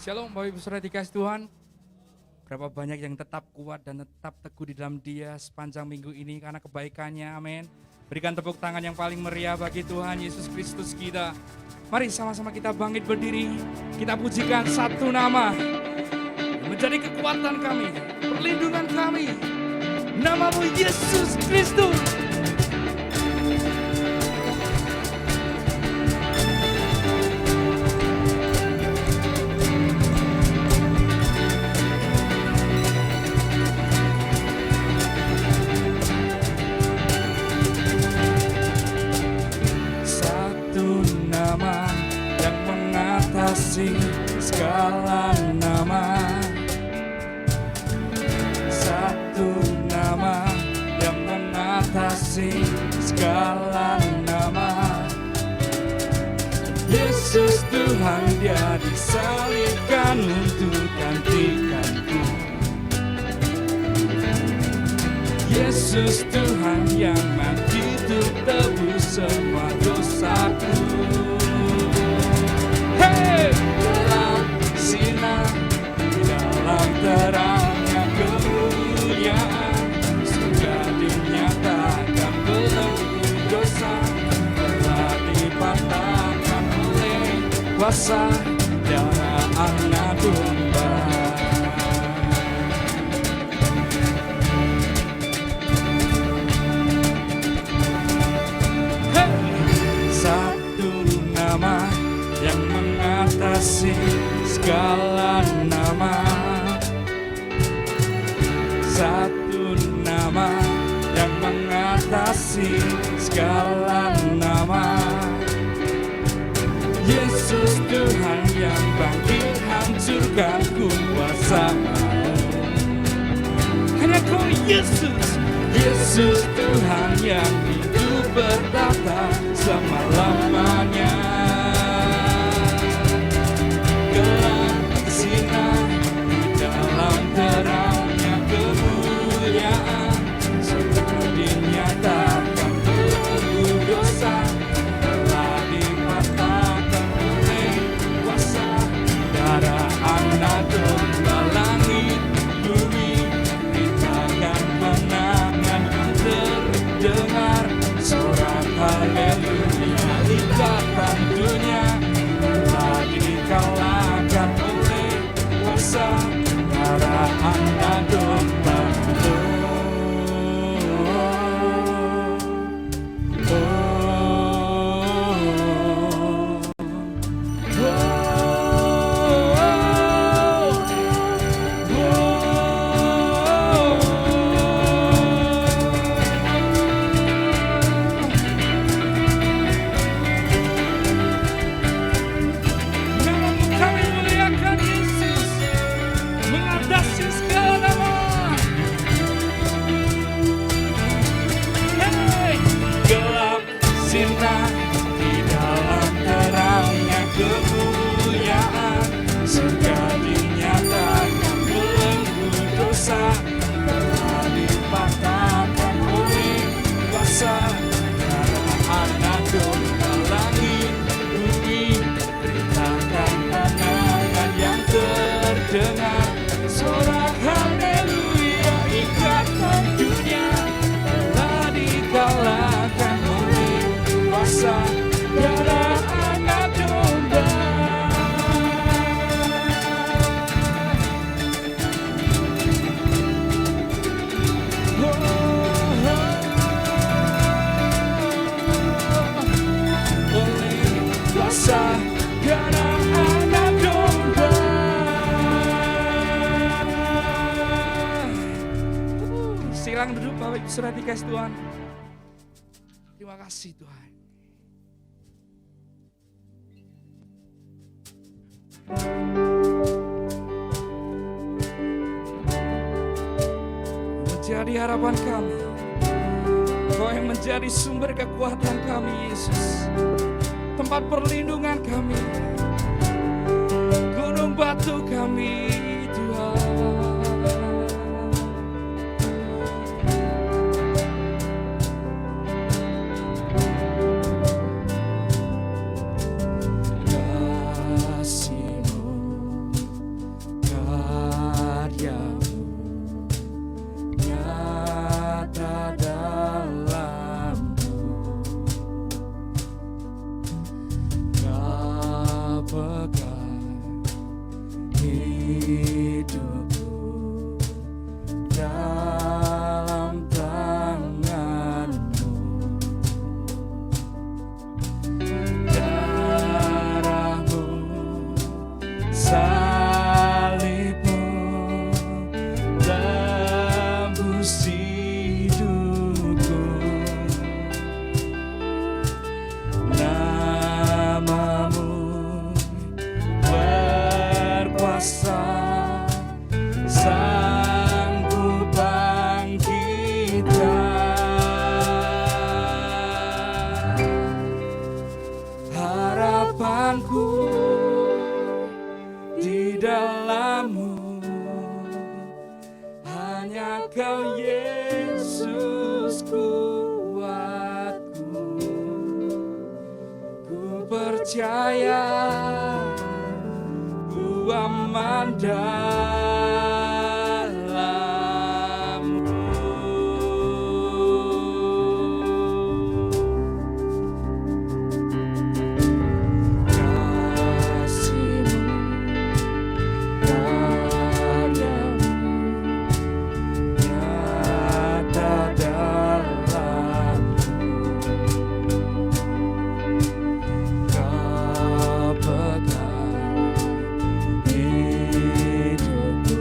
Shalom Bapak Ibu Saudara dikasih Tuhan. Berapa banyak yang tetap kuat dan tetap teguh di dalam Dia sepanjang minggu ini karena kebaikannya, amin. Berikan tepuk tangan yang paling meriah bagi Tuhan Yesus Kristus kita. Mari sama-sama kita bangkit berdiri, kita pujikan satu nama yang menjadi kekuatan kami, perlindungan kami. Namamu Yesus Kristus. Segala nama, satu nama yang mengatasi segala nama. Yesus Tuhan, Dia disalibkan untuk gantikanku. Yesus Tuhan yang mati untuk tebus semua dosaku. Hey! Dalam terangnya kemuliaan sudah dinyatakan belenggu dosa telah dipatahkan oleh kuasa darah Anak Domba. Hey! Satu nama yang mengatasi segala nama, satu nama yang mengatasi segala nama. Yesus Tuhan yang bangkit hancurkan kuasa maut. Hanya Kau Yesus, Yesus Tuhan yang hidup bertata selama-lamanya. Terangnya kemuliaan sudah dinyatakan belenggu dosa telah dipatahkan oleh kuasa darah Anak Domba. Langit bumi beritakan kemenangan yang terdengar sorak haleluya. Ikatan dunia telah dikalahkan oleh kuasa darah Anak Domba. Silakan duduk Bapak Ibu Saudara dikasih Tuhan. Terima kasih Tuhan. Menjadi harapan kami, Kau yang menjadi sumber kekuatan kami Yesus, tempat perlindungan kami, gunung batu kami Tuhan. Kasih-Mu hidupku dalam tangan-Mu. Darah-Mu, salib-Mu tembus hidupku. Nama-Mu berkuasa, sanggup bangkitkan. Harapanku di dalam-Mu, hanya Kau Yesus kuatku. Ku percaya ku aman dalam-Mu. Kasih-Mu, karya-Mu nyata dalam-Ku. Kau pegang hidupku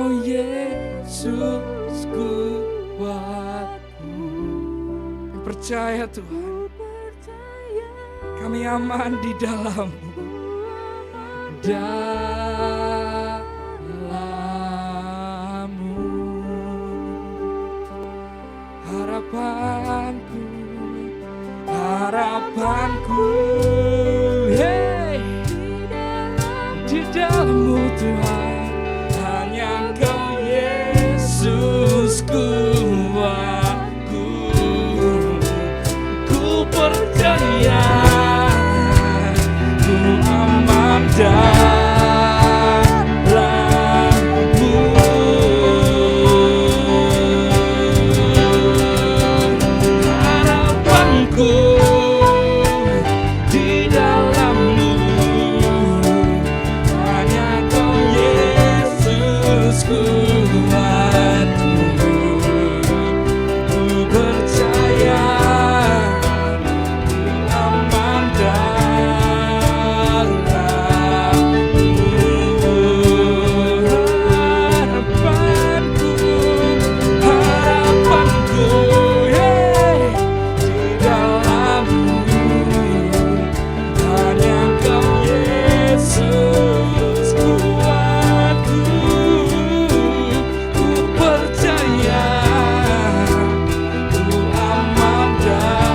Engkau Yesus kuatku. Percaya Tuhan, kami aman di dalam-Mu. Dalam-Mu harapanku, harapanku, hey, di dalam-Mu Tuhan, hanya Engkau Yesus kuatku. Ku percaya ku aman dalam-Mu. Harapanku di dalam-Mu, hanya Kau Yesus kuatku. Ku percaya ku aman dalam-Mu. Harapanku, harapanku, yeah, di dalam-Mu, hanya Kau Yesus kuatku. Ku percaya ku aman dalam-Mu.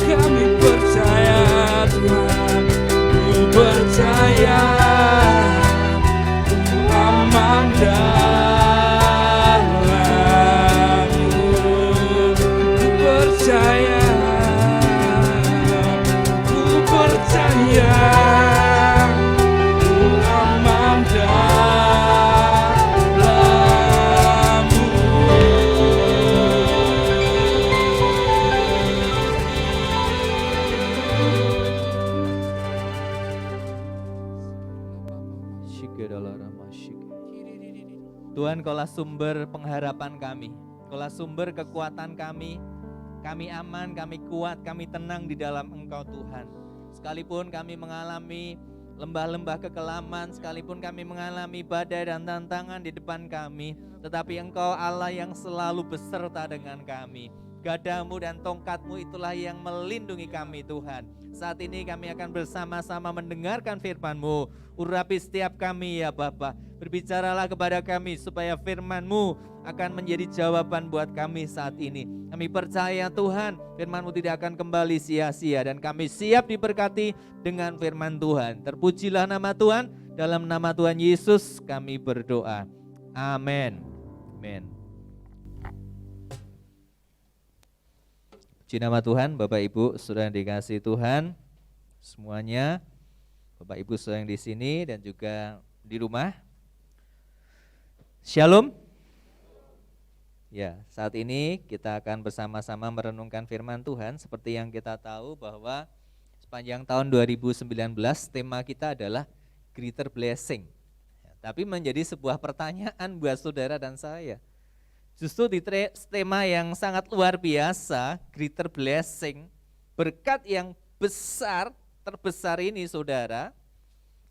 Kami percaya Tuhan, ku percaya ku aman dalam-Mu. Ku percaya, ku percaya ku aman Tuhan, Kaulah sumber pengharapan kami, Kaulah sumber kekuatan kami. Kami aman, kami kuat, kami tenang di dalam Engkau Tuhan. Sekalipun kami mengalami lembah-lembah kekelaman, sekalipun kami mengalami badai dan tantangan di depan kami, tetapi Engkau Allah yang selalu beserta dengan kami. Gadamu dan tongkatmu itulah yang melindungi kami Tuhan. Saat ini kami akan bersama-sama mendengarkan firman-Mu. Urapi setiap kami ya Bapa. Berbicaralah kepada kami supaya firman-Mu akan menjadi jawaban buat kami saat ini. Kami percaya Tuhan, firman-Mu tidak akan kembali sia-sia dan kami siap diberkati dengan firman Tuhan. Terpujilah nama Tuhan, dalam nama Tuhan Yesus kami berdoa. Amin. Amin. Puji nama Tuhan, Bapak Ibu, Saudara yang dikasihi Tuhan, semuanya, Bapak Ibu Saudara yang di sini dan juga di rumah. Shalom. Ya, saat ini kita akan bersama-sama merenungkan firman Tuhan. Seperti yang kita tahu bahwa sepanjang tahun 2019 tema kita adalah Greater Blessing. Ya, tapi menjadi sebuah pertanyaan buat saudara dan saya. Justru di tema yang sangat luar biasa, Greater Blessing, berkat yang besar, terbesar ini saudara,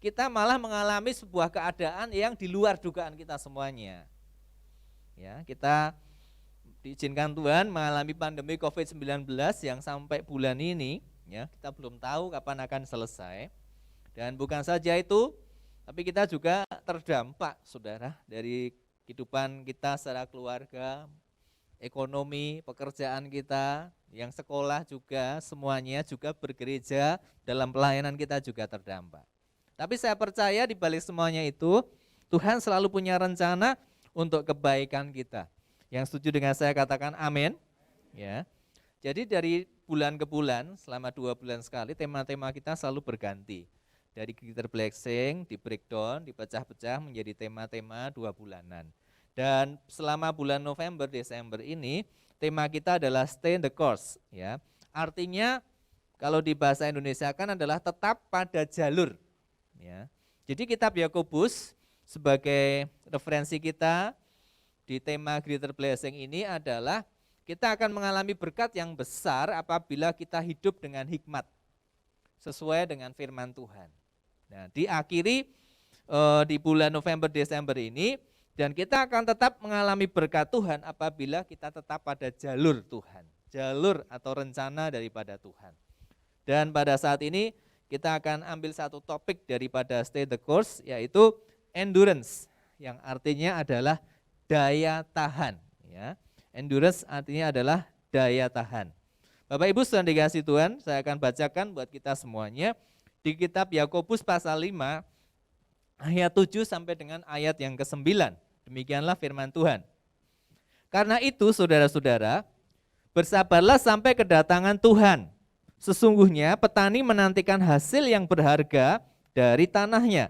kita malah mengalami sebuah keadaan yang di luar dugaan kita semuanya. Ya, kita diizinkan Tuhan mengalami pandemi COVID-19 yang sampai bulan ini, ya, kita belum tahu kapan akan selesai. Dan bukan saja itu, tapi kita juga terdampak saudara dari kehidupan kita secara keluarga, ekonomi, pekerjaan kita, yang sekolah juga, semuanya juga bergereja, dalam pelayanan kita juga terdampak. Tapi saya percaya di balik semuanya itu, Tuhan selalu punya rencana untuk kebaikan kita. Yang setuju dengan saya katakan amin. Ya. Jadi dari bulan ke bulan, selama 2 bulan sekali, tema-tema kita selalu berganti. Dari Greater Blessing, di breakdown, dipecah-pecah menjadi tema-tema 2 bulanan. Dan selama bulan November, Desember ini, tema kita adalah Stay the Course. Ya. Artinya, kalau di bahasa Indonesia kan adalah tetap pada jalur. Ya. Jadi kitab Yakobus sebagai referensi kita di tema Greater Blessing ini adalah kita akan mengalami berkat yang besar apabila kita hidup dengan hikmat sesuai dengan firman Tuhan. Nah, diakhiri di bulan November Desember ini, dan kita akan tetap mengalami berkat Tuhan apabila kita tetap pada jalur Tuhan, jalur atau rencana daripada Tuhan. Dan pada saat ini kita akan ambil satu topik daripada Stay the Course, yaitu endurance, yang artinya adalah daya tahan. Ya. Endurance artinya adalah daya tahan. Bapak Ibu sedang dikasih Tuhan, saya akan bacakan buat kita semuanya di kitab Yakobus pasal 5 ayat 7 sampai dengan ayat yang ke-9. Demikianlah firman Tuhan. Karena itu saudara-saudara, bersabarlah sampai kedatangan Tuhan. Sesungguhnya petani menantikan hasil yang berharga dari tanahnya.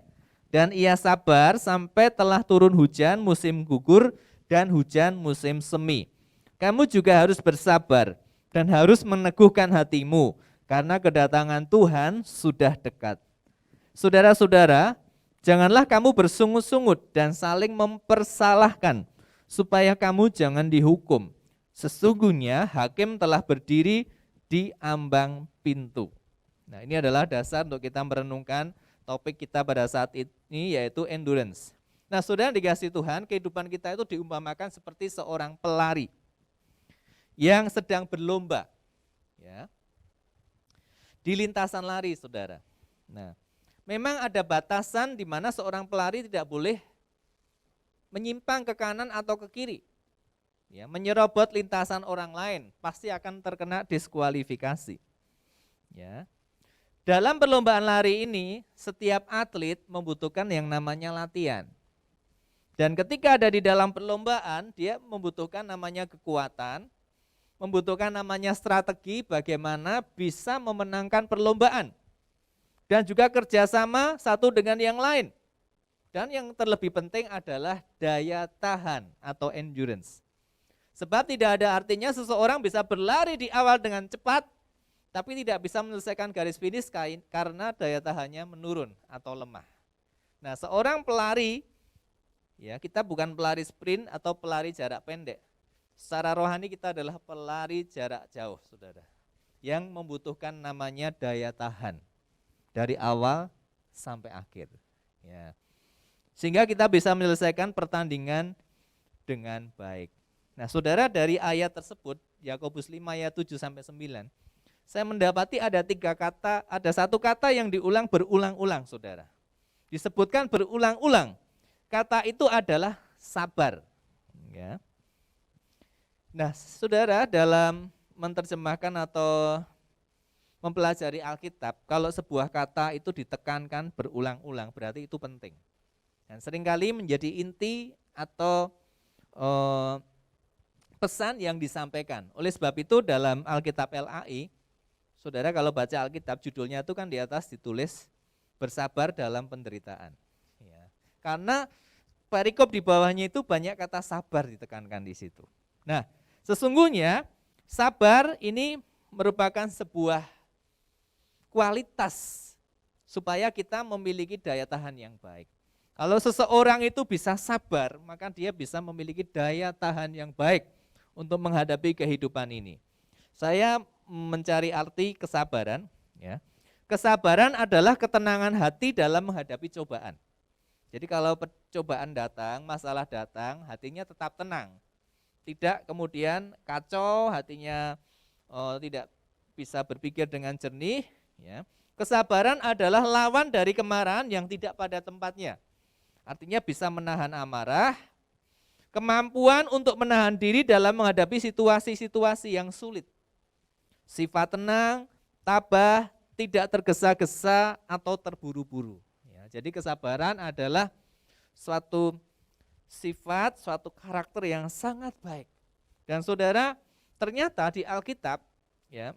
Dan ia sabar sampai telah turun hujan musim gugur dan hujan musim semi. Kamu juga harus bersabar dan harus meneguhkan hatimu, karena kedatangan Tuhan sudah dekat. Saudara-saudara, janganlah kamu bersungut-sungut dan saling mempersalahkan, supaya kamu jangan dihukum. Sesungguhnya hakim telah berdiri di ambang pintu. Nah, ini adalah dasar untuk kita merenungkan topik kita pada saat ini, yaitu endurance. Nah, saudara dikasih Tuhan, kehidupan kita itu diumpamakan seperti seorang pelari yang sedang berlomba, ya, di lintasan lari, saudara. Nah, memang ada batasan di mana seorang pelari tidak boleh menyimpang ke kanan atau ke kiri, ya, menyerobot lintasan orang lain, pasti akan terkena diskualifikasi. Ya. Dalam perlombaan lari ini, setiap atlet membutuhkan yang namanya latihan. Dan ketika ada di dalam perlombaan, dia membutuhkan namanya kekuatan, membutuhkan namanya strategi bagaimana bisa memenangkan perlombaan. Dan juga kerjasama satu dengan yang lain. Dan yang terlebih penting adalah daya tahan atau endurance. Sebab tidak ada artinya seseorang bisa berlari di awal dengan cepat, tapi tidak bisa menyelesaikan garis finish karena daya tahannya menurun atau lemah. Nah, seorang pelari, ya, kita bukan pelari sprint atau pelari jarak pendek. Secara rohani kita adalah pelari jarak jauh, saudara, yang membutuhkan namanya daya tahan dari awal sampai akhir. Ya. Sehingga kita bisa menyelesaikan pertandingan dengan baik. Nah, saudara, dari ayat tersebut, Yakobus 5 ayat 7 sampai 9, saya mendapati ada satu kata yang diulang berulang-ulang, saudara. Disebutkan berulang-ulang. Kata itu adalah sabar. Ya. Nah, saudara, dalam menerjemahkan atau mempelajari Alkitab, kalau sebuah kata itu ditekankan berulang-ulang, berarti itu penting. Dan seringkali menjadi inti atau pesan yang disampaikan. Oleh sebab itu dalam Alkitab LAI, saudara kalau baca Alkitab judulnya itu kan di atas ditulis bersabar dalam penderitaan. Ya. Karena perikop di bawahnya itu banyak kata sabar ditekankan di situ. Nah, sesungguhnya sabar ini merupakan sebuah kualitas supaya kita memiliki daya tahan yang baik. Kalau seseorang itu bisa sabar, maka dia bisa memiliki daya tahan yang baik untuk menghadapi kehidupan ini. Saya mencari arti kesabaran, ya. Kesabaran adalah ketenangan hati dalam menghadapi cobaan. Jadi kalau cobaan datang, masalah datang, hatinya tetap tenang. Tidak kemudian kacau, hatinya tidak bisa berpikir dengan jernih, ya. Kesabaran adalah lawan dari kemarahan yang tidak pada tempatnya. Artinya bisa menahan amarah, kemampuan untuk menahan diri dalam menghadapi situasi-situasi yang sulit. Sifat tenang, tabah, tidak tergesa-gesa atau terburu-buru. Ya, jadi kesabaran adalah suatu sifat, suatu karakter yang sangat baik. Dan saudara, ternyata di Alkitab, ya,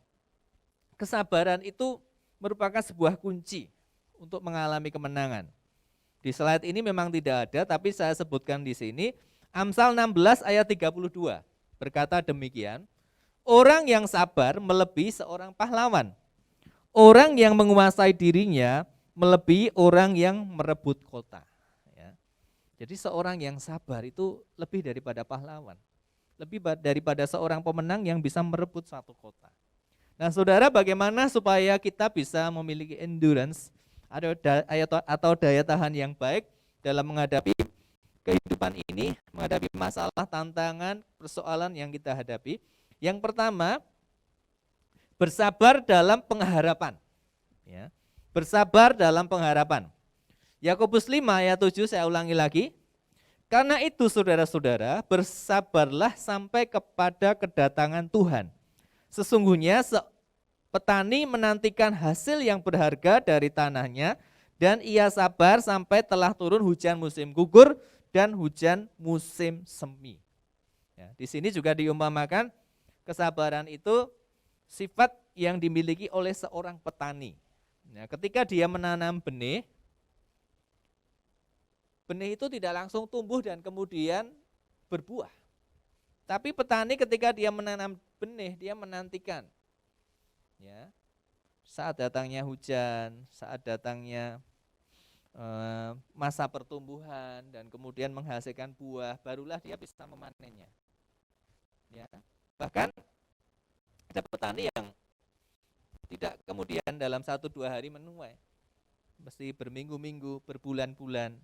kesabaran itu merupakan sebuah kunci untuk mengalami kemenangan. Di slide ini memang tidak ada, tapi saya sebutkan di sini. Amsal 16 ayat 32 berkata demikian, orang yang sabar melebihi seorang pahlawan. Orang yang menguasai dirinya melebihi orang yang merebut kota. Ya. Jadi seorang yang sabar itu lebih daripada pahlawan. Lebih daripada seorang pemenang yang bisa merebut suatu kota. Nah, saudara, bagaimana supaya kita bisa memiliki endurance atau daya tahan yang baik dalam menghadapi kehidupan ini, menghadapi masalah, tantangan, persoalan yang kita hadapi. Yang pertama, bersabar dalam pengharapan. Ya. Bersabar dalam pengharapan. Yakobus 5 ayat 7 saya ulangi lagi. Karena itu saudara-saudara, bersabarlah sampai kepada kedatangan Tuhan. Sesungguhnya petani menantikan hasil yang berharga dari tanahnya, dan ia sabar sampai telah turun hujan musim gugur dan hujan musim semi. Ya, di sini juga diumpamakan kesabaran itu sifat yang dimiliki oleh seorang petani. Ya, ketika dia menanam benih, benih itu tidak langsung tumbuh dan kemudian berbuah. Tapi petani ketika dia menanam benih, dia menantikan. Ya, saat datangnya hujan, saat datangnya masa pertumbuhan dan kemudian menghasilkan buah, barulah dia bisa memanennya. Ya, bahkan ada petani yang tidak kemudian dalam 1-2 hari menuai, mesti berminggu-minggu, berbulan-bulan.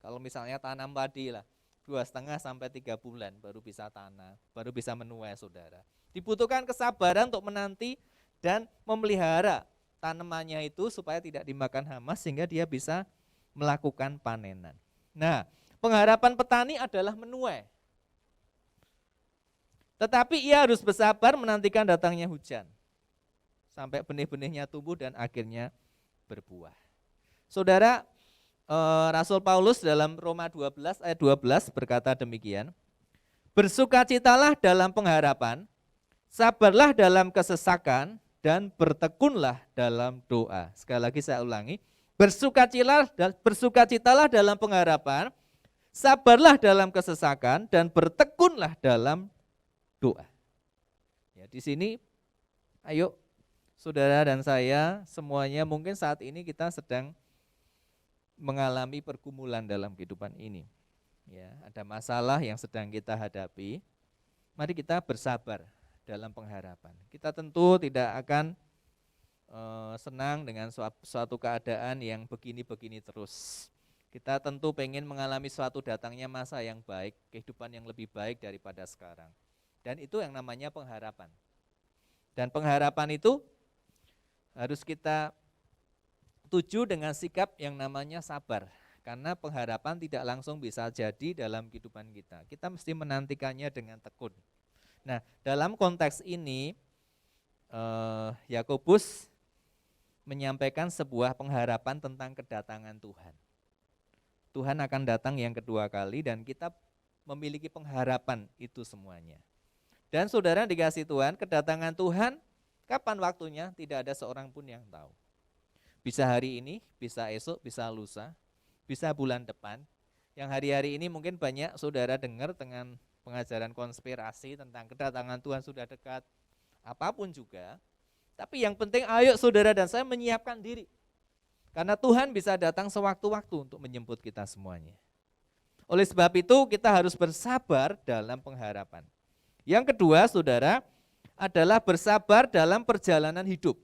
Kalau misalnya tanam padi lah, 2,5 sampai 3 bulan baru bisa tanam, baru bisa menuai saudara. Dibutuhkan kesabaran untuk menanti dan memelihara tanamannya itu supaya tidak dimakan hama sehingga dia bisa melakukan panenan. Nah, pengharapan petani adalah menuai. Tetapi ia harus bersabar menantikan datangnya hujan sampai benih-benihnya tumbuh dan akhirnya berbuah. Saudara, Rasul Paulus dalam Roma 12 ayat 12 berkata demikian, bersukacitalah dalam pengharapan, sabarlah dalam kesesakan, dan bertekunlah dalam doa. Sekali lagi saya ulangi, bersukacitalah dalam pengharapan, sabarlah dalam kesesakan, dan bertekunlah dalam doa. Ya, di sini, ayo saudara dan saya semuanya mungkin saat ini kita sedang mengalami pergumulan dalam kehidupan ini. Ya, ada masalah yang sedang kita hadapi. Mari kita bersabar dalam pengharapan. Kita tentu tidak akan senang dengan suatu keadaan yang begini-begini terus. Kita tentu pengen mengalami suatu datangnya masa yang baik, kehidupan yang lebih baik daripada sekarang. Dan itu yang namanya pengharapan. Dan pengharapan itu harus kita tuju dengan sikap yang namanya sabar, karena pengharapan tidak langsung bisa jadi dalam kehidupan kita. Kita mesti menantikannya dengan tekun. Nah, dalam konteks ini Yakobus menyampaikan sebuah pengharapan tentang kedatangan Tuhan. Tuhan akan datang yang kedua kali dan kita memiliki pengharapan itu semuanya. Dan saudara dikasih Tuhan, kedatangan Tuhan kapan waktunya tidak ada seorang pun yang tahu. Bisa hari ini, bisa esok, bisa lusa, bisa bulan depan. Yang hari-hari ini mungkin banyak saudara dengar dengan pengajaran konspirasi tentang kedatangan Tuhan sudah dekat, apapun juga. Tapi yang penting ayo saudara dan saya menyiapkan diri. Karena Tuhan bisa datang sewaktu-waktu untuk menjemput kita semuanya. Oleh sebab itu kita harus bersabar dalam pengharapan. Yang kedua saudara adalah bersabar dalam perjalanan hidup.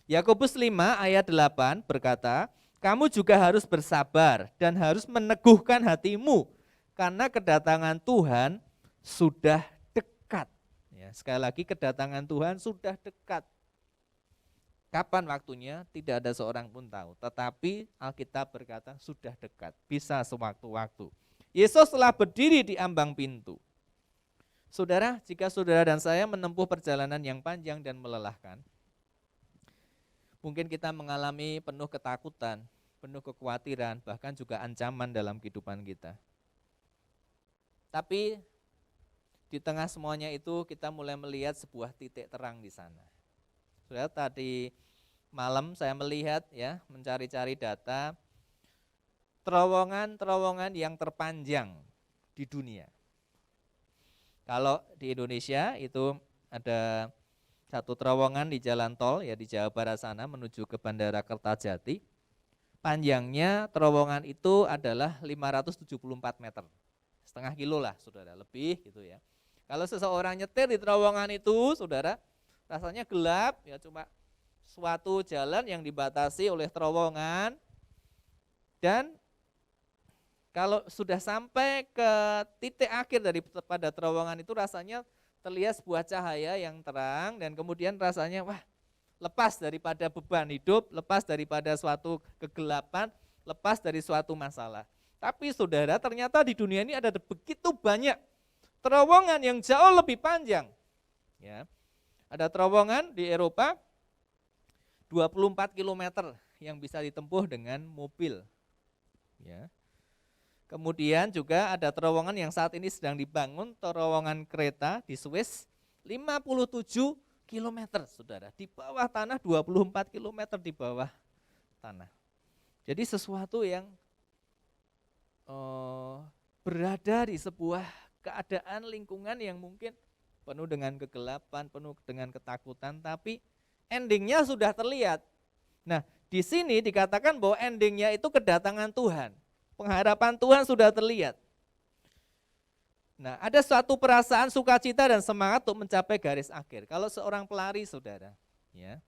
Yakobus 5 ayat 8 berkata, kamu juga harus bersabar dan harus meneguhkan hatimu karena kedatangan Tuhan sudah dekat. Ya, sekali lagi kedatangan Tuhan sudah dekat. Kapan waktunya tidak ada seorang pun tahu, tetapi Alkitab berkata sudah dekat, bisa sewaktu-waktu. Yesus telah berdiri di ambang pintu. Saudara, jika saudara dan saya menempuh perjalanan yang panjang dan melelahkan, mungkin kita mengalami penuh ketakutan, penuh kekhawatiran, bahkan juga ancaman dalam kehidupan kita. Tapi di tengah semuanya itu kita mulai melihat sebuah titik terang di sana. Saudara, tadi malam saya melihat ya, mencari-cari data terowongan yang terpanjang di dunia. Kalau di Indonesia itu ada satu terowongan di jalan tol ya di Jawa Barat sana menuju ke Bandara Kertajati. Panjangnya terowongan itu adalah 574 meter. Setengah kilo lah saudara, lebih gitu ya. Kalau seseorang nyetir di terowongan itu saudara, rasanya gelap ya, cuma suatu jalan yang dibatasi oleh terowongan, dan kalau sudah sampai ke titik akhir daripada terowongan itu rasanya terlihat sebuah cahaya yang terang, dan kemudian rasanya wah, lepas daripada beban hidup, lepas daripada suatu kegelapan, lepas dari suatu masalah. Tapi saudara, ternyata di dunia ini ada begitu banyak terowongan yang jauh lebih panjang. Ya. Ada terowongan di Eropa 24 km yang bisa ditempuh dengan mobil. Ya. Kemudian juga ada terowongan yang saat ini sedang dibangun, terowongan kereta di Swiss 57 km, saudara. Di bawah tanah 24 km di bawah tanah. Jadi sesuatu yang berada di sebuah keadaan lingkungan yang mungkin penuh dengan kegelapan, penuh dengan ketakutan, tapi endingnya sudah terlihat. Nah, di sini dikatakan bahwa endingnya itu kedatangan Tuhan. Pengharapan Tuhan sudah terlihat. Nah, ada suatu perasaan sukacita dan semangat untuk mencapai garis akhir. Kalau seorang pelari, saudara, ya,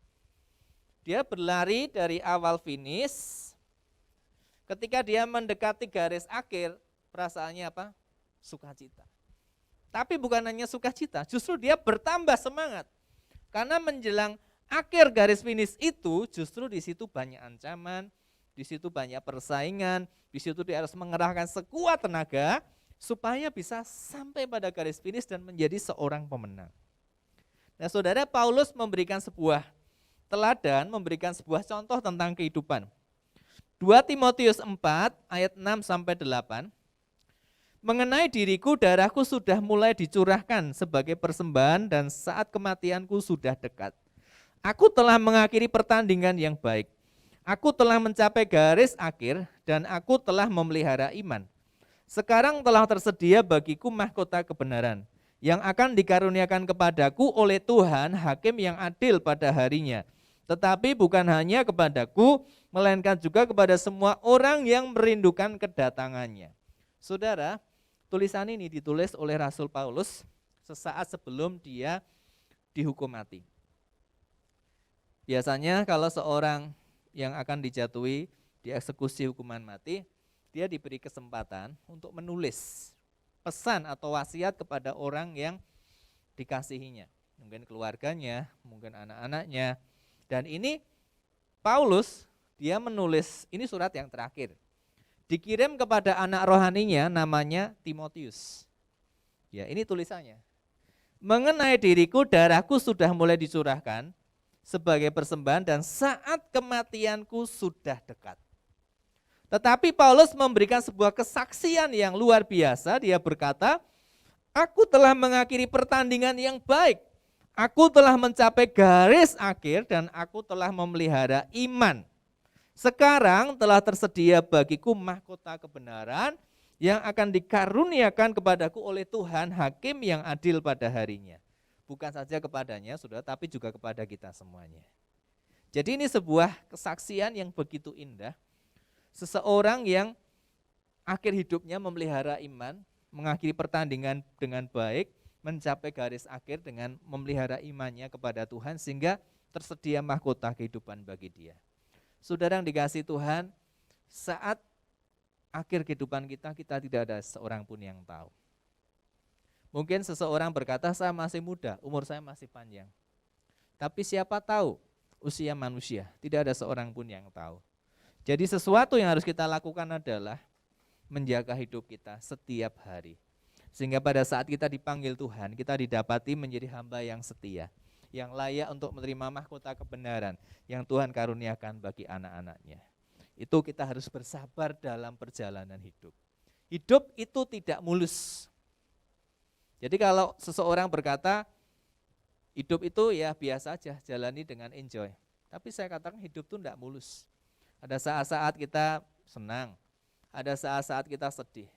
dia berlari dari awal finish, ketika dia mendekati garis akhir, perasaannya apa? Sukacita. Tapi bukan hanya sukacita, justru dia bertambah semangat. Karena menjelang akhir garis finish itu, justru di situ banyak ancaman, di situ banyak persaingan, di situ dia harus mengerahkan sekuat tenaga supaya bisa sampai pada garis finish dan menjadi seorang pemenang. Nah, saudara, Paulus memberikan sebuah teladan, memberikan sebuah contoh tentang kehidupan. 2 Timotius 4 ayat 6 sampai 8. Mengenai diriku, darahku sudah mulai dicurahkan sebagai persembahan dan saat kematianku sudah dekat. Aku telah mengakhiri pertandingan yang baik. Aku telah mencapai garis akhir dan aku telah memelihara iman. Sekarang telah tersedia bagiku mahkota kebenaran yang akan dikaruniakan kepadaku oleh Tuhan, hakim yang adil pada harinya. Tetapi bukan hanya kepadaku, melainkan juga kepada semua orang yang merindukan kedatangannya. Saudara, tulisan ini ditulis oleh Rasul Paulus sesaat sebelum dia dihukum mati. Biasanya kalau seorang yang akan dijatuhi, dieksekusi hukuman mati, dia diberi kesempatan untuk menulis pesan atau wasiat kepada orang yang dikasihinya. Mungkin keluarganya, mungkin anak-anaknya. Dan ini Paulus, dia menulis, ini surat yang terakhir. Dikirim kepada anak rohaninya namanya Timotius. Ya, ini tulisannya. Mengenai diriku, darahku sudah mulai dicurahkan sebagai persembahan dan saat kematianku sudah dekat. Tetapi Paulus memberikan sebuah kesaksian yang luar biasa. Dia berkata, aku telah mengakhiri pertandingan yang baik. Aku telah mencapai garis akhir dan aku telah memelihara iman. Sekarang telah tersedia bagiku mahkota kebenaran yang akan dikaruniakan kepadaku oleh Tuhan, hakim yang adil pada harinya. Bukan saja kepadanya, saudara, tapi juga kepada kita semuanya. Jadi ini sebuah kesaksian yang begitu indah. Seseorang yang akhir hidupnya memelihara iman, mengakhiri pertandingan dengan baik, mencapai garis akhir dengan memelihara imannya kepada Tuhan, sehingga tersedia mahkota kehidupan bagi dia. Saudara yang dikasihi Tuhan, saat akhir kehidupan kita tidak ada seorang pun yang tahu. Mungkin seseorang berkata, saya masih muda, umur saya masih panjang. Tapi siapa tahu usia manusia, tidak ada seorang pun yang tahu. Jadi sesuatu yang harus kita lakukan adalah menjaga hidup kita setiap hari. Sehingga pada saat kita dipanggil Tuhan, kita didapati menjadi hamba yang setia, yang layak untuk menerima mahkota kebenaran yang Tuhan karuniakan bagi anak-anaknya. Itu kita harus bersabar dalam perjalanan hidup. Hidup itu tidak mulus. Jadi kalau seseorang berkata, hidup itu ya biasa aja, jalani dengan enjoy. Tapi saya katakan hidup itu tidak mulus. Ada saat-saat kita senang, ada saat-saat kita sedih,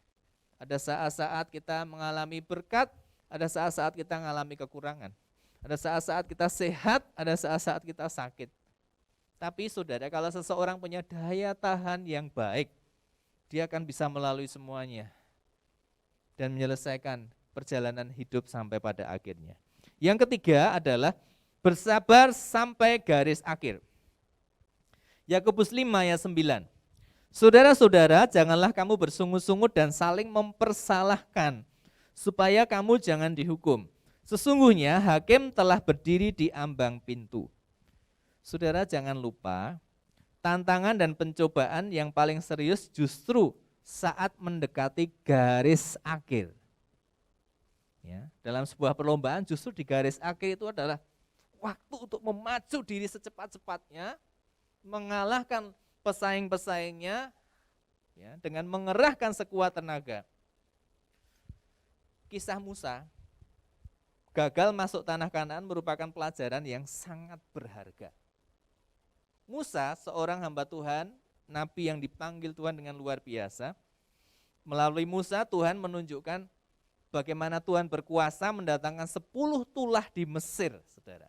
ada saat-saat kita mengalami berkat, ada saat-saat kita mengalami kekurangan, ada saat-saat kita sehat, ada saat-saat kita sakit. Tapi saudara, kalau seseorang punya daya tahan yang baik, dia akan bisa melalui semuanya dan menyelesaikan perjalanan hidup sampai pada akhirnya. Yang ketiga adalah bersabar sampai garis akhir. Yakobus 5 ayat 9. Saudara-saudara, janganlah kamu bersungut-sungut dan saling mempersalahkan, supaya kamu jangan dihukum. Sesungguhnya hakim telah berdiri di ambang pintu. Saudara jangan lupa, tantangan dan pencobaan yang paling serius justru saat mendekati garis akhir. Ya, dalam sebuah perlombaan justru di garis akhir itu adalah waktu untuk memacu diri secepat-cepatnya, mengalahkan pesaing-pesaingnya ya, dengan mengerahkan sekuat tenaga. Kisah Musa gagal masuk tanah Kanaan merupakan pelajaran yang sangat berharga. Musa seorang hamba Tuhan, nabi yang dipanggil Tuhan dengan luar biasa. Melalui Musa Tuhan menunjukkan bagaimana Tuhan berkuasa mendatangkan 10 tulah di Mesir, saudara.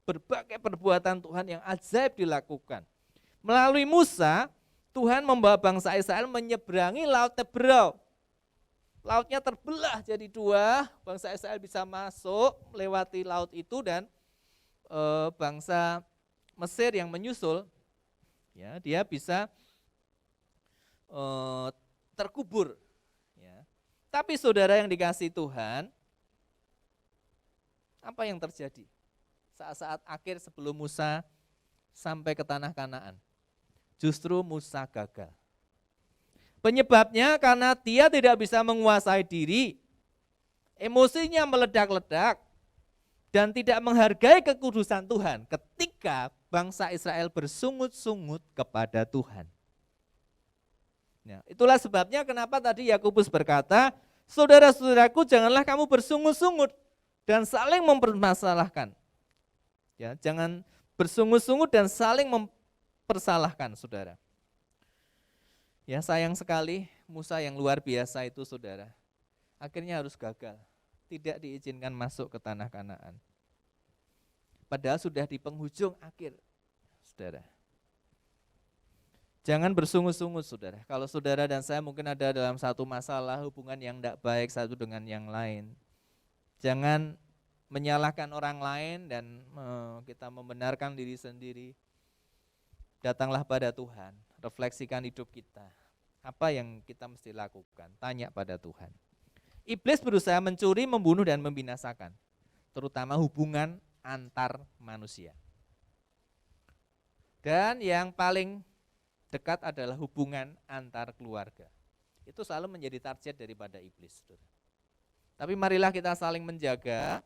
Berbagai perbuatan Tuhan yang ajaib dilakukan. Melalui Musa, Tuhan membawa bangsa Israel menyeberangi Laut Teberau. Lautnya terbelah jadi 2, bangsa Israel bisa masuk melewati laut itu dan bangsa Mesir yang menyusul, ya, dia bisa terkubur. Ya. Tapi saudara yang dikasihi Tuhan, apa yang terjadi? Saat-saat akhir sebelum Musa sampai ke tanah Kanaan, justru Musa gagal. Penyebabnya karena dia tidak bisa menguasai diri, emosinya meledak-ledak, dan tidak menghargai kekudusan Tuhan ketika bangsa Israel bersungut-sungut kepada Tuhan. Nah, itulah sebabnya kenapa tadi Yakobus berkata, saudara-saudaraku janganlah kamu bersungut-sungut dan saling mempermasalahkan. Ya, jangan bersungut-sungut dan saling mempersalahkan, saudara. Ya, sayang sekali Musa yang luar biasa itu, saudara, akhirnya harus gagal, tidak diizinkan masuk ke tanah Kanaan. Padahal sudah di penghujung akhir, saudara. Jangan bersungut-sungut, saudara. Kalau saudara dan saya mungkin ada dalam satu masalah hubungan yang tidak baik satu dengan yang lain, jangan menyalahkan orang lain dan kita membenarkan diri sendiri. Datanglah pada Tuhan, refleksikan hidup kita. Apa yang kita mesti lakukan? Tanya pada Tuhan. Iblis berusaha mencuri, membunuh dan membinasakan, terutama hubungan antar manusia. Dan yang paling dekat adalah hubungan antar keluarga. Itu selalu menjadi target daripada iblis. Tapi marilah kita saling menjaga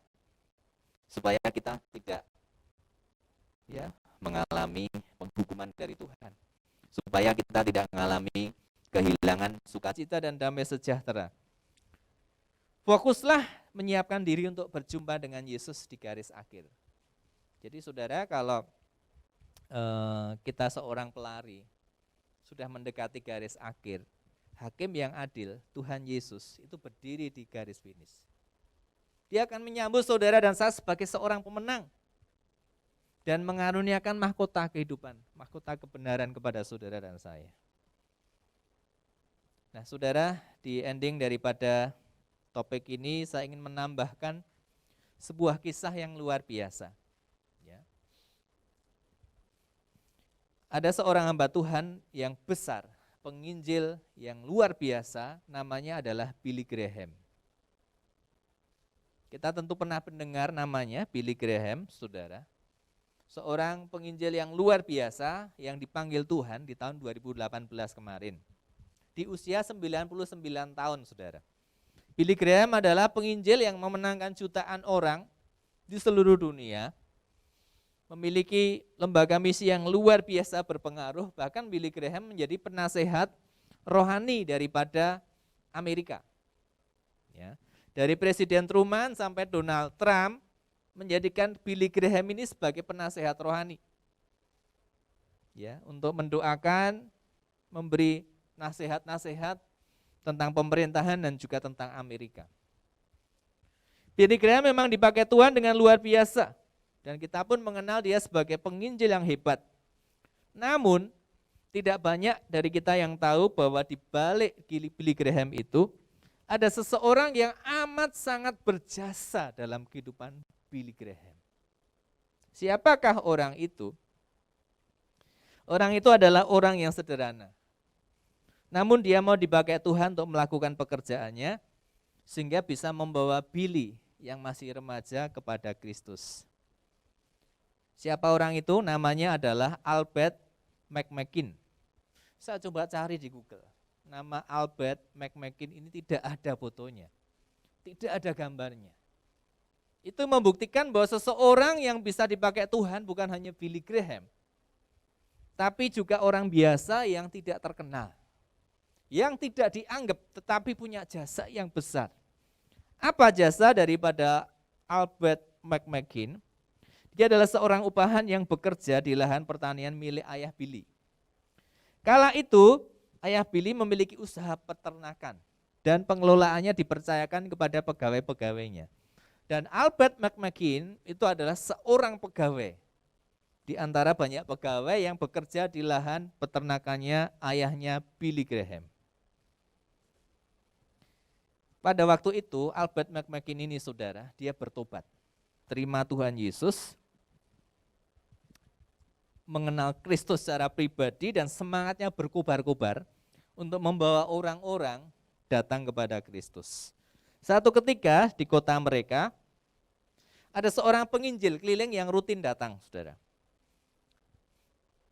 supaya kita tidak mengalami penghukuman dari Tuhan. Supaya kita tidak mengalami kehilangan sukacita dan damai sejahtera. Fokuslah menyiapkan diri untuk berjumpa dengan Yesus di garis akhir. Jadi saudara, kalau kita seorang pelari sudah mendekati garis akhir, hakim yang adil, Tuhan Yesus itu berdiri di garis finish. Dia akan menyambut saudara dan saya sebagai seorang pemenang dan mengaruniakan mahkota kehidupan, mahkota kebenaran kepada saudara dan saya. Nah, saudara, di ending daripada topik ini saya ingin menambahkan sebuah kisah yang luar biasa. Ya. Ada seorang hamba Tuhan yang besar, penginjil yang luar biasa, namanya adalah Billy Graham. Kita tentu pernah mendengar namanya Billy Graham, saudara. Seorang penginjil yang luar biasa yang dipanggil Tuhan di tahun 2018 kemarin. Di usia 99 tahun, saudara. Billy Graham adalah penginjil yang memenangkan jutaan orang di seluruh dunia. Memiliki lembaga misi yang luar biasa berpengaruh, bahkan Billy Graham menjadi penasehat rohani daripada Amerika. Ya. Dari Presiden Truman sampai Donald Trump menjadikan Billy Graham ini sebagai penasehat rohani. Ya, untuk mendoakan, memberi nasihat-nasihat tentang pemerintahan dan juga tentang Amerika. Billy Graham memang dipakai Tuhan dengan luar biasa dan kita pun mengenal dia sebagai penginjil yang hebat. Namun tidak banyak dari kita yang tahu bahwa di balik Billy Graham itu ada seseorang yang amat sangat berjasa dalam kehidupan Billy Graham. Siapakah orang itu? Orang itu adalah orang yang sederhana. Namun dia mau dipakai Tuhan untuk melakukan pekerjaannya sehingga bisa membawa Billy yang masih remaja kepada Kristus. Siapa orang itu? Namanya adalah Albert McMakin. Saya coba cari di Google. Nama Albert McMakin ini tidak ada fotonya. Tidak ada gambarnya. Itu membuktikan bahwa seseorang yang bisa dipakai Tuhan bukan hanya Billy Graham, tapi juga orang biasa yang tidak terkenal, yang tidak dianggap tetapi punya jasa yang besar. Apa jasa daripada Albert McMakin? Dia adalah seorang upahan yang bekerja di lahan pertanian milik ayah Billy. Kala itu ayah Billy memiliki usaha peternakan dan pengelolaannya dipercayakan kepada pegawai-pegawainya. Dan Albert McMakin itu adalah seorang pegawai di antara banyak pegawai yang bekerja di lahan peternakannya ayahnya Billy Graham. Pada waktu itu Albert McMakin ini saudara, dia bertobat, terima Tuhan Yesus, mengenal Kristus secara pribadi dan semangatnya berkobar-kobar untuk membawa orang-orang datang kepada Kristus. Satu ketika di kota mereka, ada seorang penginjil keliling yang rutin datang, saudara,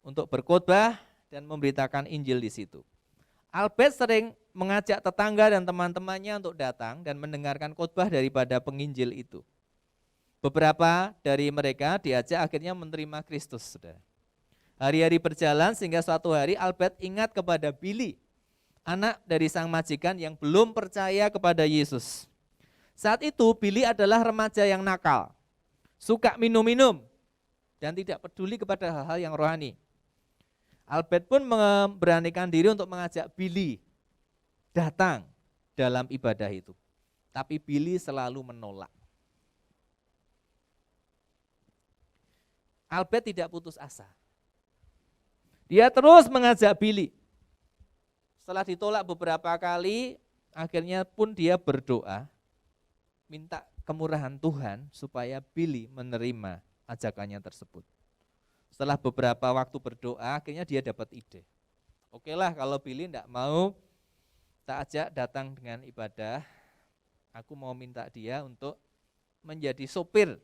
untuk berkhotbah dan memberitakan Injil di situ. Albert sering mengajak tetangga dan teman-temannya untuk datang dan mendengarkan khotbah daripada penginjil itu. Beberapa dari mereka diajak akhirnya menerima Kristus, saudara. Hari-hari berjalan sehingga suatu hari Albert ingat kepada Billy, anak dari sang majikan yang belum percaya kepada Yesus. Saat itu Billy adalah remaja yang nakal, suka minum-minum, dan tidak peduli kepada hal-hal yang rohani. Albert pun memberanikan diri untuk mengajak Billy datang dalam ibadah itu. Tapi Billy selalu menolak. Albert tidak putus asa. Dia terus mengajak Billy. Setelah ditolak beberapa kali, akhirnya pun dia berdoa, minta kemurahan Tuhan supaya Billy menerima ajakannya tersebut. Setelah beberapa waktu berdoa, akhirnya dia dapat ide. Oke lah, kalau Billy tidak mau tak ajak datang dengan ibadah, aku mau minta dia untuk menjadi sopir,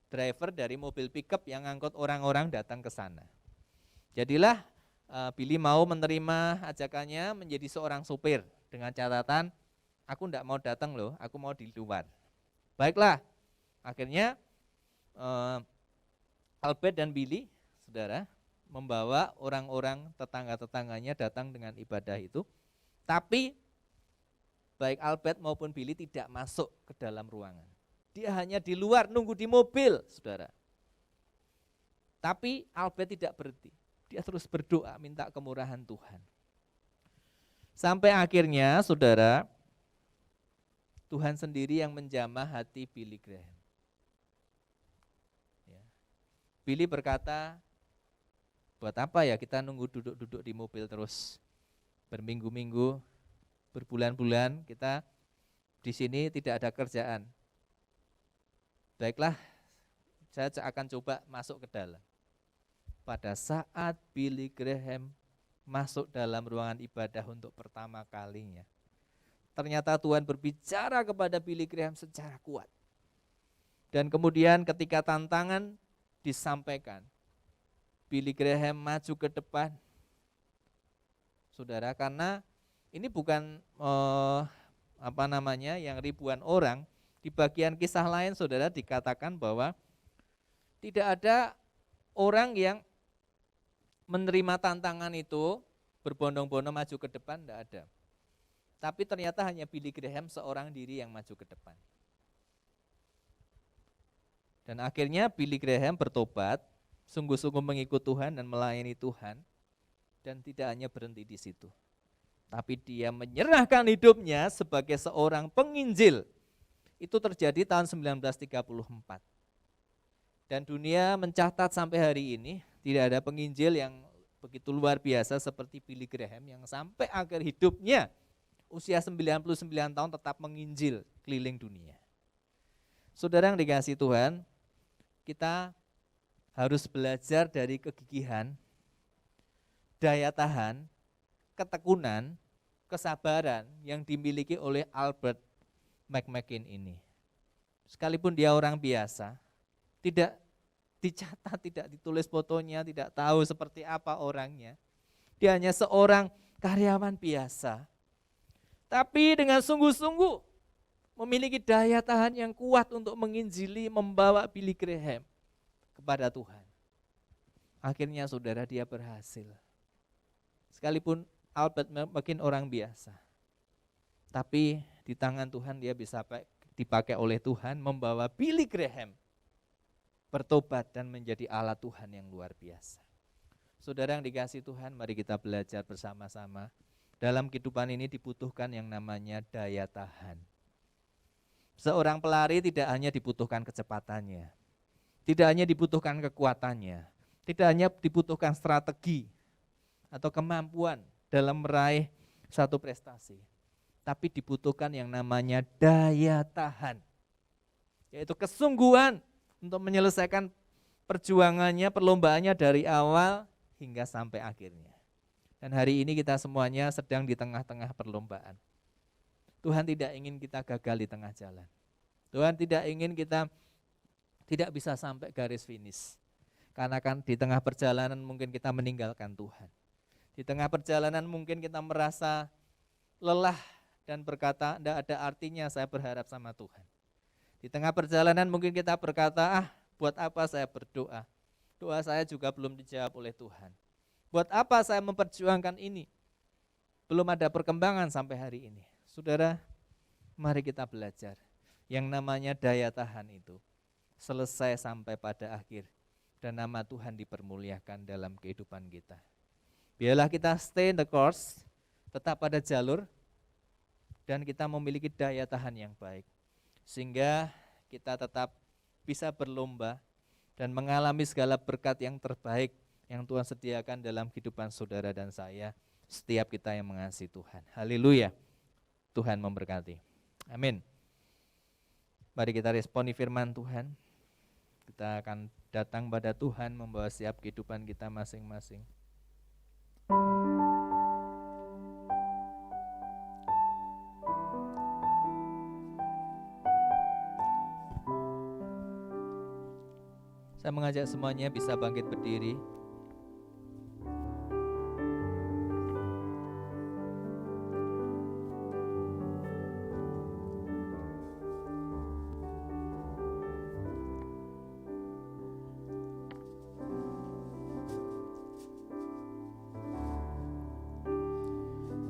driver dari mobil pickup yang ngangkut orang-orang datang ke sana. Jadilah Billy mau menerima ajakannya menjadi seorang sopir dengan catatan, aku tidak mau datang loh, aku mau di luar. Baiklah, akhirnya Albert dan Billy, saudara, membawa orang-orang tetangga-tetangganya datang dengan ibadah itu. Tapi baik Albert maupun Billy tidak masuk ke dalam ruangan. Dia hanya di luar nunggu di mobil, saudara. Tapi Albert tidak berhenti. Dia terus berdoa minta kemurahan Tuhan. Sampai akhirnya, saudara, Tuhan sendiri yang menjamah hati Billy Graham. Ya. Billy berkata, buat apa ya kita nunggu duduk-duduk di mobil terus berminggu-minggu, berbulan-bulan kita di sini tidak ada kerjaan. Baiklah, saya akan coba masuk ke dalam. Pada saat Billy Graham masuk dalam ruangan ibadah untuk pertama kalinya, ternyata Tuhan berbicara kepada Billy Graham secara kuat. Dan kemudian ketika tantangan disampaikan, Billy Graham maju ke depan, saudara, karena ini bukan yang ribuan orang. Di bagian kisah lain, saudara, dikatakan bahwa tidak ada orang yang menerima tantangan itu berbondong-bondong maju ke depan, tidak ada. Tapi ternyata hanya Billy Graham seorang diri yang maju ke depan. Dan akhirnya Billy Graham bertobat, sungguh-sungguh mengikut Tuhan dan melayani Tuhan, dan tidak hanya berhenti di situ. Tapi dia menyerahkan hidupnya sebagai seorang penginjil. Itu terjadi tahun 1934. Dan dunia mencatat sampai hari ini, tidak ada penginjil yang begitu luar biasa seperti Billy Graham yang sampai akhir hidupnya, usia 99 tahun tetap menginjil keliling dunia. Saudara yang dikasihi Tuhan, kita harus belajar dari kegigihan, daya tahan, ketekunan, kesabaran yang dimiliki oleh Albert McMakin ini. Sekalipun dia orang biasa, tidak dicatat, tidak ditulis fotonya, tidak tahu seperti apa orangnya. Dia hanya seorang karyawan biasa. Tapi dengan sungguh-sungguh memiliki daya tahan yang kuat untuk menginjili, membawa Billy Graham kepada Tuhan. Akhirnya saudara, dia berhasil. Sekalipun Albert McMakin orang biasa, tapi di tangan Tuhan dia bisa dipakai oleh Tuhan membawa Billy Graham bertobat dan menjadi alat Tuhan yang luar biasa. Saudara yang dikasihi Tuhan, mari kita belajar bersama-sama. Dalam kehidupan ini dibutuhkan yang namanya daya tahan. Seorang pelari tidak hanya dibutuhkan kecepatannya, tidak hanya dibutuhkan kekuatannya, tidak hanya dibutuhkan strategi atau kemampuan dalam meraih satu prestasi, tapi dibutuhkan yang namanya daya tahan, yaitu kesungguhan untuk menyelesaikan perjuangannya, perlombaannya dari awal hingga sampai akhirnya. Dan hari ini kita semuanya sedang di tengah-tengah perlombaan. Tuhan tidak ingin kita gagal di tengah jalan. Tuhan tidak ingin kita tidak bisa sampai garis finish. Karena kan di tengah perjalanan mungkin kita meninggalkan Tuhan. Di tengah perjalanan mungkin kita merasa lelah dan berkata, tidak ada artinya saya berharap sama Tuhan. Di tengah perjalanan mungkin kita berkata, buat apa saya berdoa? Doa saya juga belum dijawab oleh Tuhan. Buat apa saya memperjuangkan ini? Belum ada perkembangan sampai hari ini. Saudara, mari kita belajar. Yang namanya daya tahan itu selesai sampai pada akhir. Dan nama Tuhan dipermuliakan dalam kehidupan kita. Biarlah kita stay in the course, tetap pada jalur, dan kita memiliki daya tahan yang baik. Sehingga kita tetap bisa berlomba dan mengalami segala berkat yang terbaik yang Tuhan sediakan dalam kehidupan saudara dan saya, setiap kita yang mengasihi Tuhan. Haleluya. Tuhan memberkati. Amin. Mari kita responi firman Tuhan. Kita akan datang pada Tuhan membawa siap kehidupan kita masing-masing. Saya mengajak semuanya bisa bangkit berdiri.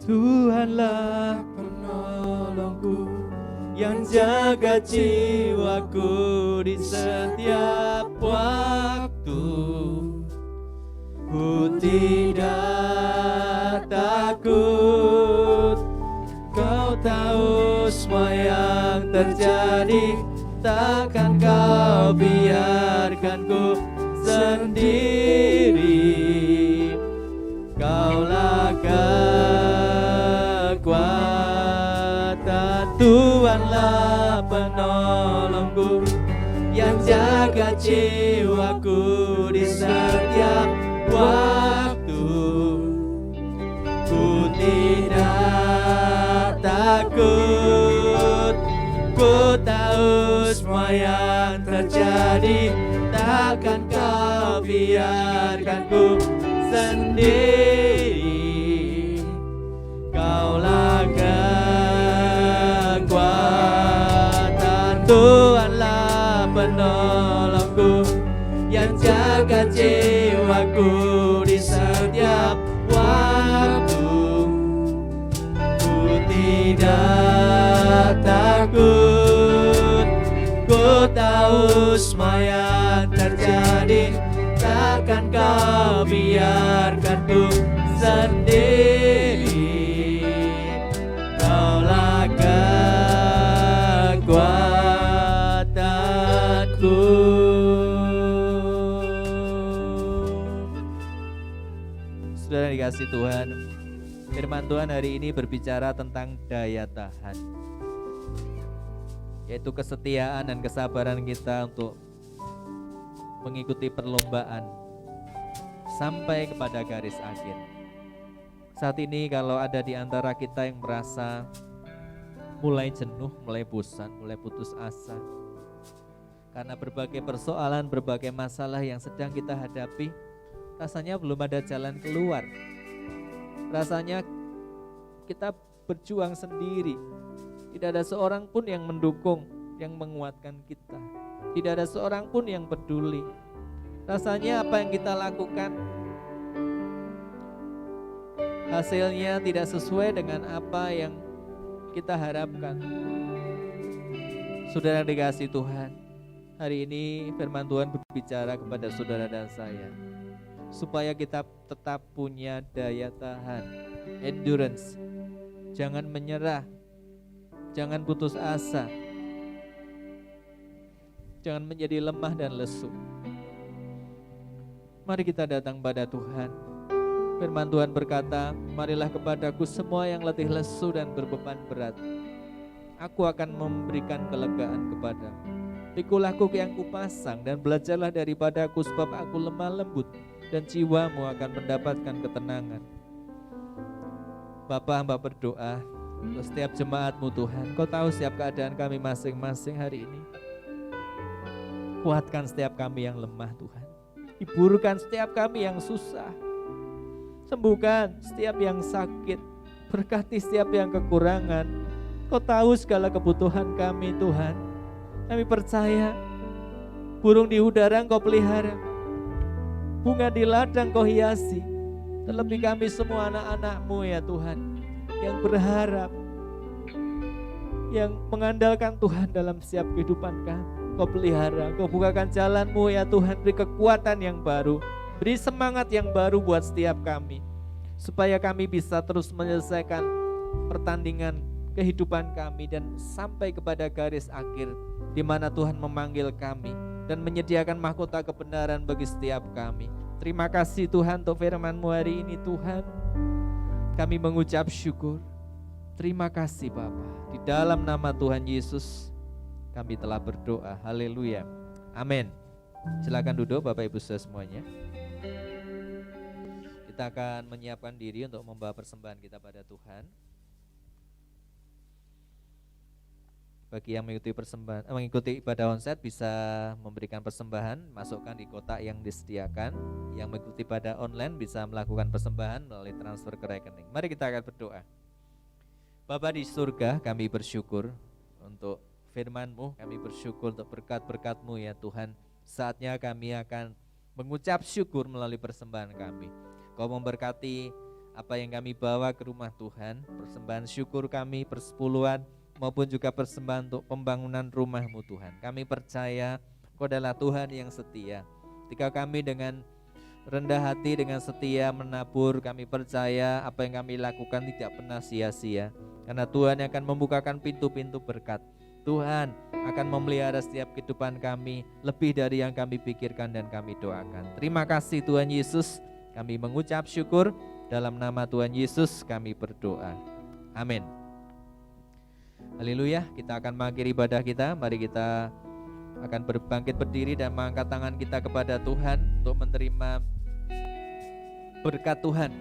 Tuhanlah penolongku yang jaga jiwaku di setiap waktu. Ku tidak takut, Kau tahu semua yang terjadi. Takkan Kau biarkan ku sendiri. Kaulah kekuatan, Tuhanlah penolongku yang jaga jiwaku di setiap waktu. Ku tidak takut, ku tahu semua yang terjadi. Takkan Kau biarkan ku sendiri. Kaulah kekuatan, Tuhanlah penolongku yang jaga jiwaku di setiap waktu. Ku tidak takut, ku tahu semua yang terjadi. Takkan Kau biarkan ku sendiri. Kaulah kekuatanku. Saudara dikasih Tuhan, firman Tuhan hari ini berbicara tentang daya tahan, yaitu kesetiaan dan kesabaran kita untuk mengikuti perlombaan sampai kepada garis akhir. Saat ini kalau ada di antara kita yang merasa mulai jenuh, mulai bosan, mulai putus asa karena berbagai persoalan, berbagai masalah yang sedang kita hadapi, rasanya belum ada jalan keluar. Rasanya kita berjuang sendiri. Tidak ada seorang pun yang mendukung, yang menguatkan kita. Tidak ada seorang pun yang peduli. Rasanya apa yang kita lakukan hasilnya tidak sesuai dengan apa yang kita harapkan. Saudara dikasih Tuhan, hari ini firman Tuhan berbicara kepada saudara dan saya, supaya kita tetap punya daya tahan, endurance. Jangan menyerah, jangan putus asa, jangan menjadi lemah dan lesu. Mari kita datang pada Tuhan. Firman Tuhan berkata, marilah kepadaku semua yang letih lesu dan berbeban berat, aku akan memberikan kelegaan kepadamu. Pikulah kuk yang kupasang dan belajarlah daripadaku, sebab aku lemah lembut dan jiwamu akan mendapatkan ketenangan. Bapa, hamba berdoa untuk setiap jemaatmu Tuhan. Kau tahu setiap keadaan kami masing-masing hari ini. Kuatkan setiap kami yang lemah Tuhan. Hiburkan setiap kami yang susah. Sembuhkan setiap yang sakit. Berkati setiap yang kekurangan. Kau tahu segala kebutuhan kami Tuhan. Kami percaya burung di udara Engkau pelihara, bunga di ladang Kau hiasi. Terlebih kami semua anak-anak-Mu ya Tuhan, yang berharap, yang mengandalkan Tuhan dalam setiap kehidupan kami. Kau pelihara, Kau bukakan jalan-Mu ya Tuhan. Beri kekuatan yang baru, beri semangat yang baru buat setiap kami, supaya kami bisa terus menyelesaikan pertandingan kehidupan kami dan sampai kepada garis akhir di mana Tuhan memanggil kami dan menyediakan mahkota kebenaran bagi setiap kami. Terima kasih Tuhan untuk firman-Mu hari ini Tuhan. Kami mengucap syukur. Terima kasih Bapa. Di dalam nama Tuhan Yesus kami telah berdoa. Haleluya. Amin. Silakan duduk Bapak Ibu Saudara semuanya. Kita akan menyiapkan diri untuk membawa persembahan kita pada Tuhan. Bagi yang mengikuti ibadah onsite bisa memberikan persembahan, masukkan di kotak yang disediakan. Yang mengikuti ibadah online bisa melakukan persembahan melalui transfer ke rekening. Mari kita akan berdoa. Bapa di surga, kami bersyukur untuk firman-Mu, kami bersyukur untuk berkat-berkat-Mu ya Tuhan. Saatnya kami akan mengucap syukur melalui persembahan kami. Kau memberkati apa yang kami bawa ke rumah Tuhan, persembahan syukur kami, persepuluhan, maupun juga persembahan untuk pembangunan rumah-Mu Tuhan. Kami percaya Kau adalah Tuhan yang setia. Ketika kami dengan rendah hati, dengan setia menabur, kami percaya apa yang kami lakukan tidak pernah sia-sia. Karena Tuhan yang akan membukakan pintu-pintu berkat. Tuhan akan memelihara setiap kehidupan kami lebih dari yang kami pikirkan dan kami doakan. Terima kasih Tuhan Yesus. Kami mengucap syukur. Dalam nama Tuhan Yesus kami berdoa. Amin. Haleluya, kita akan mengakhiri ibadah kita. Mari kita akan berbangkit berdiri dan mengangkat tangan kita kepada Tuhan untuk menerima berkat Tuhan.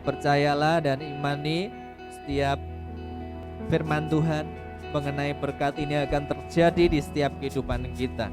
Percayalah dan imani setiap firman Tuhan mengenai berkat ini akan terjadi di setiap kehidupan kita.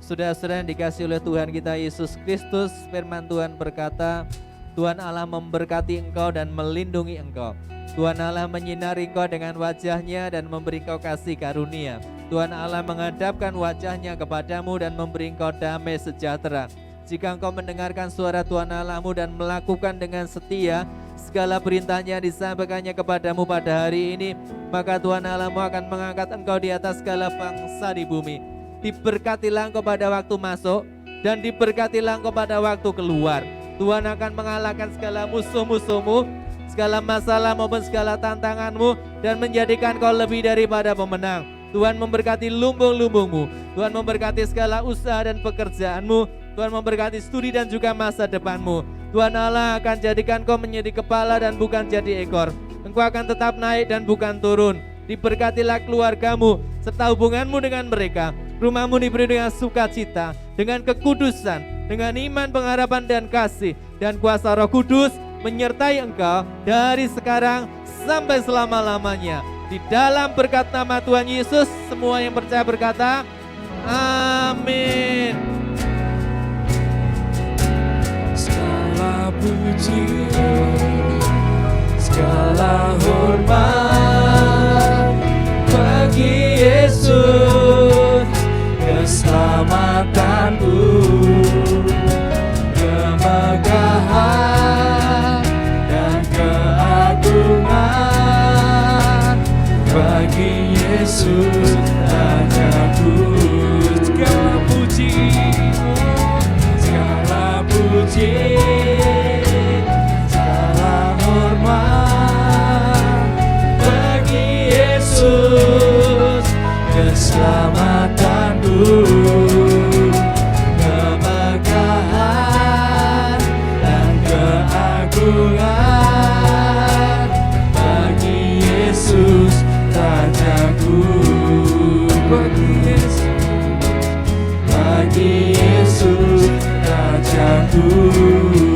Saudara-saudara yang dikasihi oleh Tuhan kita Yesus Kristus, firman Tuhan berkata, Tuhan Allah memberkati engkau dan melindungi engkau. Tuhan Allah menyinari engkau dengan wajah-Nya dan memberi engkau kasih karunia. Tuhan Allah menghadapkan wajah-Nya kepadamu dan memberi engkau damai sejahtera. Jika engkau mendengarkan suara Tuhan Allahmu dan melakukan dengan setia segala perintah-Nya disampaikannya kepadamu pada hari ini, maka Tuhan Allahmu akan mengangkat engkau di atas segala bangsa di bumi. Diberkatilah engkau pada waktu masuk dan diberkatilah engkau pada waktu keluar. Tuhan akan mengalahkan segala musuh-musuhmu, segala masalah maupun segala tantanganmu, dan menjadikan kau lebih daripada pemenang. Tuhan memberkati lumbung-lumbungmu. Tuhan memberkati segala usaha dan pekerjaanmu. Tuhan memberkati studi dan juga masa depanmu. Tuhan Allah akan jadikan kau menjadi kepala dan bukan jadi ekor. Engkau akan tetap naik dan bukan turun. Diberkatilah keluargamu serta hubunganmu dengan mereka. Rumahmu diberi dengan sukacita. dengan kekudusan, dengan iman, pengharapan, dan kasih, dan kuasa Roh Kudus menyertai engkau dari sekarang sampai selama-lamanya. Di dalam berkat nama Tuhan Yesus, semua yang percaya berkata, amin. Segala puji, segala hormat bagi Yesus, keselamatanku, kemegahan dan keagungan bagi Yesus Rajaku. Segala puji, segala puji, segala hormat bagi Yesus, keselamatanku, kemegahan dan keagungan bagi Yesus Rajaku. Bagi Yesus Rajaku.